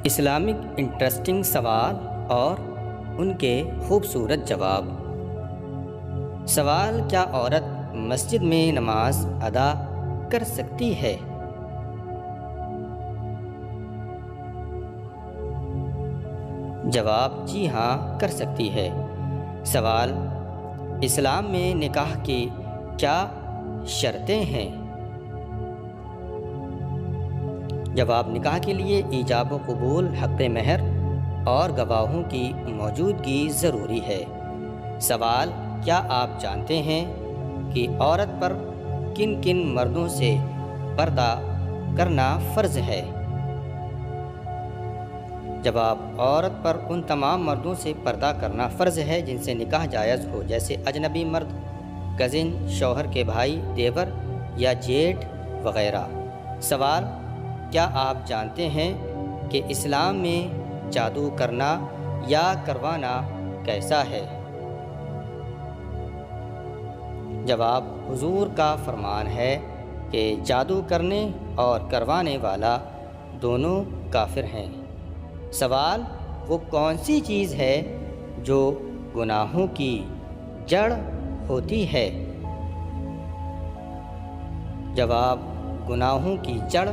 Islamic interesting سوال اور ان کے خوبصورت جواب۔ سوال: کیا عورت مسجد میں نماز ادا کر سکتی ہے؟ جواب: جی ہاں، کر سکتی ہے۔ سوال: اسلام میں نکاح کی کیا شرطیں ہیں؟ جواب: نکاح کے لیے ایجاب و قبول، حق مہر اور گواہوں کی موجودگی ضروری ہے۔ سوال: کیا آپ جانتے ہیں کہ عورت پر کن کن مردوں سے پردہ کرنا فرض ہے؟ جواب: عورت پر ان تمام مردوں سے پردہ کرنا فرض ہے جن سے نکاح جائز ہو، جیسے اجنبی مرد، کزن، شوہر کے بھائی، دیور یا جیٹھ وغیرہ۔ سوال: کیا آپ جانتے ہیں کہ اسلام میں جادو کرنا یا کروانا کیسا ہے؟ جواب: حضور کا فرمان ہے کہ جادو کرنے اور کروانے والا دونوں کافر ہیں۔ سوال: وہ کون سی چیز ہے جو گناہوں کی جڑ ہوتی ہے؟ جواب: گناہوں کی جڑ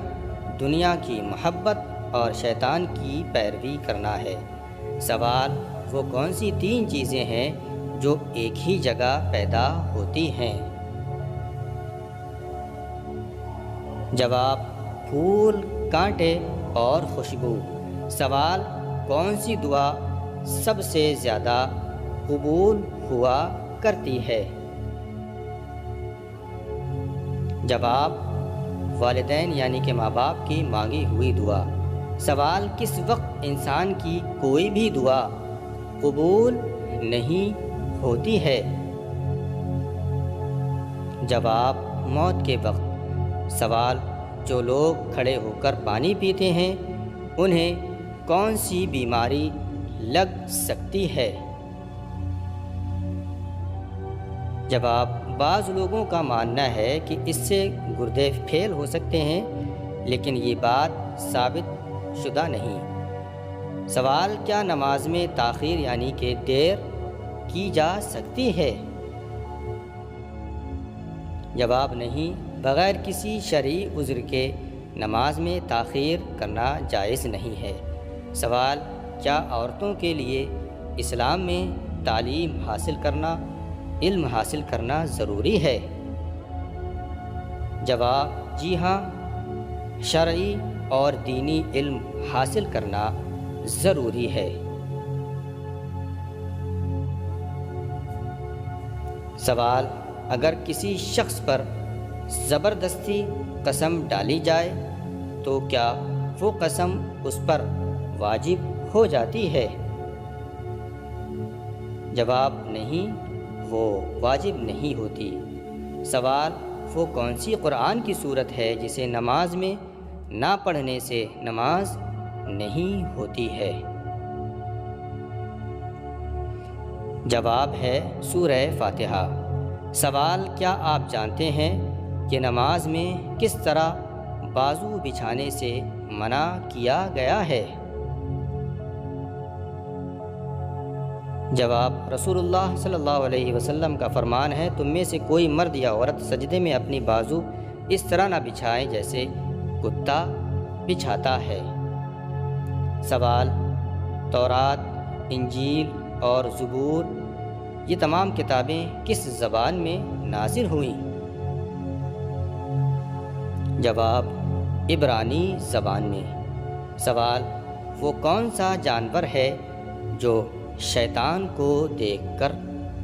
دنیا کی محبت اور شیطان کی پیروی کرنا ہے۔ سوال: وہ کون سی 3 چیزیں ہیں جو ایک ہی جگہ پیدا ہوتی ہیں؟ جواب: پھول، کانٹے اور خوشبو۔ سوال: کون سی دعا سب سے زیادہ قبول ہوا کرتی ہے؟ جواب: والدین یعنی کہ ماں باپ کی مانگی ہوئی دعا۔ سوال: کس وقت انسان کی کوئی بھی دعا قبول نہیں ہوتی ہے؟ جواب: موت کے وقت۔ سوال: جو لوگ کھڑے ہو کر پانی پیتے ہیں انہیں کون سی بیماری لگ سکتی ہے؟ جواب: بعض لوگوں کا ماننا ہے کہ اس سے گردے پھیل ہو سکتے ہیں، لیکن یہ بات ثابت شدہ نہیں۔ سوال: کیا نماز میں تاخیر یعنی کہ دیر کی جا سکتی ہے؟ جواب: نہیں، بغیر کسی شرعی عذر کے نماز میں تاخیر کرنا جائز نہیں ہے۔ سوال: کیا عورتوں کے لیے اسلام میں تعلیم حاصل کرنا، علم حاصل کرنا ضروری ہے؟ جواب: جی ہاں، شرعی اور دینی علم حاصل کرنا ضروری ہے۔ سوال: اگر کسی شخص پر زبردستی قسم ڈالی جائے تو کیا وہ قسم اس پر واجب ہو جاتی ہے؟ جواب: نہیں، وہ واجب نہیں ہوتی۔ سوال: وہ کون سی قرآن کی صورت ہے جسے نماز میں نہ پڑھنے سے نماز نہیں ہوتی ہے؟ جواب ہے سورہ فاتحہ۔ سوال: کیا آپ جانتے ہیں کہ نماز میں کس طرح بازو بچھانے سے منع کیا گیا ہے؟ جواب: رسول اللہ صلی اللہ علیہ وسلم کا فرمان ہے، تم میں سے کوئی مرد یا عورت سجدے میں اپنی بازو اس طرح نہ بچھائے جیسے کتا بچھاتا ہے۔ سوال: تورات، انجیل اور زبور یہ تمام کتابیں کس زبان میں نازل ہوئیں؟ جواب: عبرانی زبان میں۔ سوال: وہ کون سا جانور ہے جو شیطان کو دیکھ کر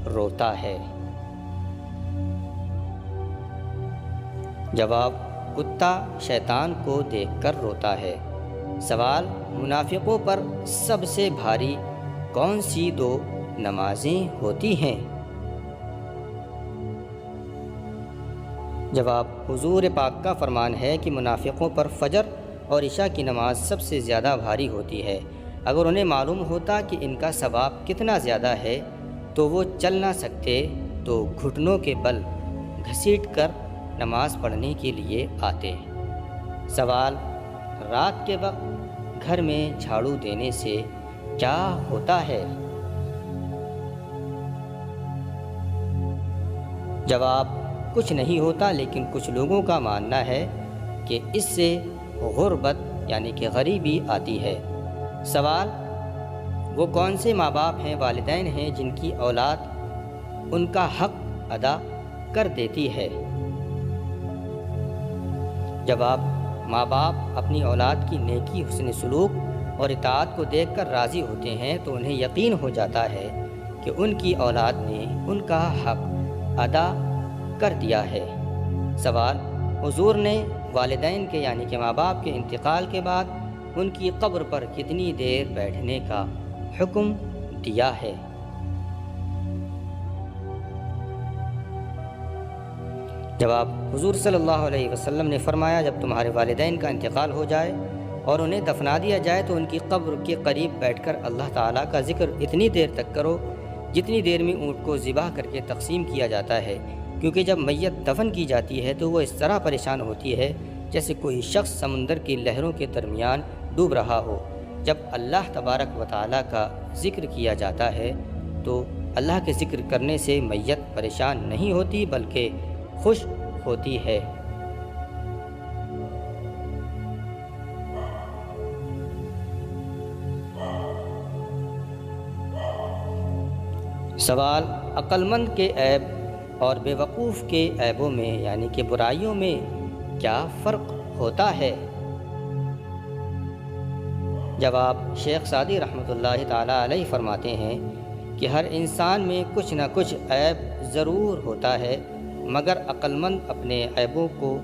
روتا ہے؟ جواب: کتا شیطان کو دیکھ کر روتا ہے۔ سوال: منافقوں پر سب سے بھاری کون سی 2 نمازیں ہوتی ہیں؟ جواب: حضور پاک کا فرمان ہے کہ منافقوں پر فجر اور عشاء کی نماز سب سے زیادہ بھاری ہوتی ہے۔ اگر انہیں معلوم ہوتا کہ ان کا ثواب کتنا زیادہ ہے تو وہ چل نہ سکتے تو گھٹنوں کے بل گھسیٹ کر نماز پڑھنے کے لیے آتے۔ سوال: رات کے وقت گھر میں جھاڑو دینے سے کیا ہوتا ہے؟ جواب: کچھ نہیں ہوتا، لیکن کچھ لوگوں کا ماننا ہے کہ اس سے غربت یعنی کہ غریبی آتی ہے۔ سوال: وہ کون سے ماں باپ ہیں، والدین ہیں، جن کی اولاد ان کا حق ادا کر دیتی ہے؟ جواب: ماں باپ اپنی اولاد کی نیکی، حسن سلوک اور اطاعت کو دیکھ کر راضی ہوتے ہیں تو انہیں یقین ہو جاتا ہے کہ ان کی اولاد نے ان کا حق ادا کر دیا ہے۔ سوال: حضور نے والدین کے یعنی کہ ماں باپ کے انتقال کے بعد ان کی قبر پر کتنی دیر بیٹھنے کا حکم دیا ہے؟ جواب: حضور صلی اللہ علیہ وسلم نے فرمایا، جب تمہارے والدین کا انتقال ہو جائے اور انہیں دفنا دیا جائے تو ان کی قبر کے قریب بیٹھ کر اللہ تعالیٰ کا ذکر اتنی دیر تک کرو جتنی دیر میں اونٹ کو ذبح کر کے تقسیم کیا جاتا ہے، کیونکہ جب میت دفن کی جاتی ہے تو وہ اس طرح پریشان ہوتی ہے جیسے کوئی شخص سمندر کی لہروں کے درمیان ڈوب رہا ہو۔ جب اللہ تبارک و تعالیٰ کا ذکر کیا جاتا ہے تو اللہ کے ذکر کرنے سے میت پریشان نہیں ہوتی بلکہ خوش ہوتی ہے۔ سوال: عقل مند کے عیب اور بے وقوف کے عیبوں میں یعنی کہ برائیوں میں کیا فرق ہوتا ہے؟ جواب: شیخ سعدی رحمۃ اللہ تعالیٰ علیہ فرماتے ہیں کہ ہر انسان میں کچھ نہ کچھ عیب ضرور ہوتا ہے، مگر عقل مند اپنے عیبوں کو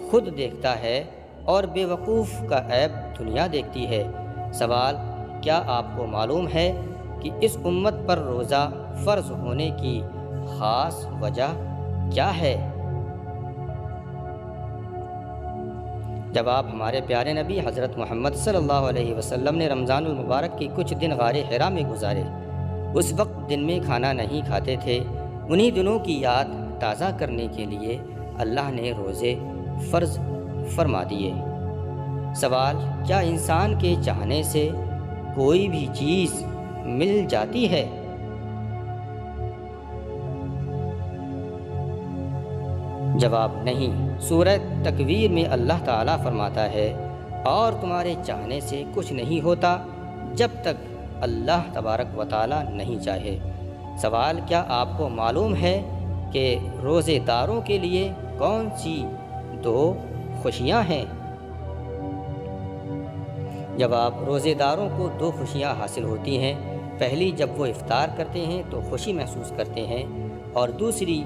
خود دیکھتا ہے اور بے وقوف کا عیب دنیا دیکھتی ہے۔ سوال: کیا آپ کو معلوم ہے کہ اس امت پر روزہ فرض ہونے کی خاص وجہ کیا ہے؟ جواب: ہمارے پیارے نبی حضرت محمد صلی اللہ علیہ وسلم نے رمضان المبارک کے کچھ دن غار حرا میں گزارے۔ اس وقت دن میں کھانا نہیں کھاتے تھے۔ انہی دنوں کی یاد تازہ کرنے کے لیے اللہ نے روزے فرض فرما دیے۔ سوال: کیا انسان کے چاہنے سے کوئی بھی چیز مل جاتی ہے؟ جواب: نہیں۔ سورہ تکویر میں اللہ تعالیٰ فرماتا ہے، اور تمہارے چاہنے سے کچھ نہیں ہوتا جب تک اللہ تبارک و تعالیٰ نہیں چاہے۔ سوال: کیا آپ کو معلوم ہے کہ روزے داروں کے لیے کون سی 2 خوشیاں ہیں؟ جواب: روزے داروں کو 2 خوشیاں حاصل ہوتی ہیں۔ پہلی، جب وہ افطار کرتے ہیں تو خوشی محسوس کرتے ہیں، اور دوسری،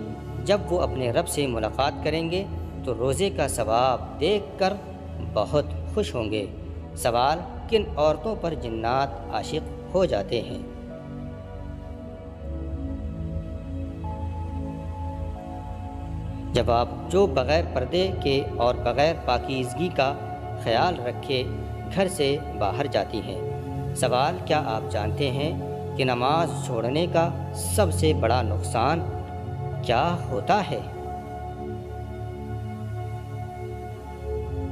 جب وہ اپنے رب سے ملاقات کریں گے تو روزے کا ثواب دیکھ کر بہت خوش ہوں گے۔ سوال: کن عورتوں پر جنات عاشق ہو جاتے ہیں؟ جواب: جو بغیر پردے کے اور بغیر پاکیزگی کا خیال رکھے گھر سے باہر جاتی ہیں۔ سوال: کیا آپ جانتے ہیں کہ نماز چھوڑنے کا سب سے بڑا نقصان کیا ہوتا ہے؟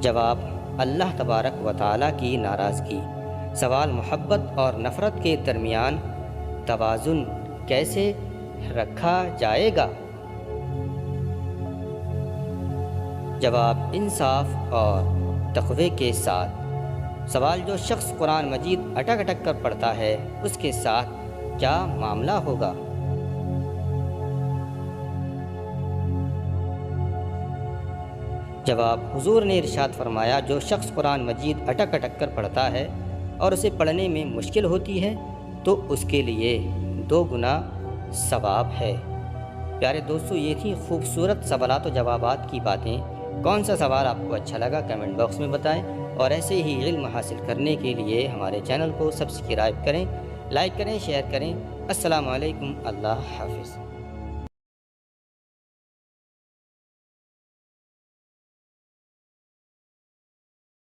جواب: اللہ تبارک و تعالیٰ کی ناراضگی۔ سوال: محبت اور نفرت کے درمیان توازن کیسے رکھا جائے گا؟ جواب: انصاف اور تقوی کے ساتھ۔ سوال: جو شخص قرآن مجید اٹک اٹک کر پڑھتا ہے اس کے ساتھ کیا معاملہ ہوگا؟ جواب: حضور نے ارشاد فرمایا، جو شخص قرآن مجید اٹک اٹک کر پڑھتا ہے اور اسے پڑھنے میں مشکل ہوتی ہے تو اس کے لیے 2 گنا ثواب ہے۔ پیارے دوستو، یہ تھی خوبصورت سوالات و جوابات کی باتیں۔ کون سا سوال آپ کو اچھا لگا کمنٹ باکس میں بتائیں، اور ایسے ہی علم حاصل کرنے کے لیے ہمارے چینل کو سبسکرائب کریں، لائک کریں، شیئر کریں۔ السلام علیکم، اللہ حافظ۔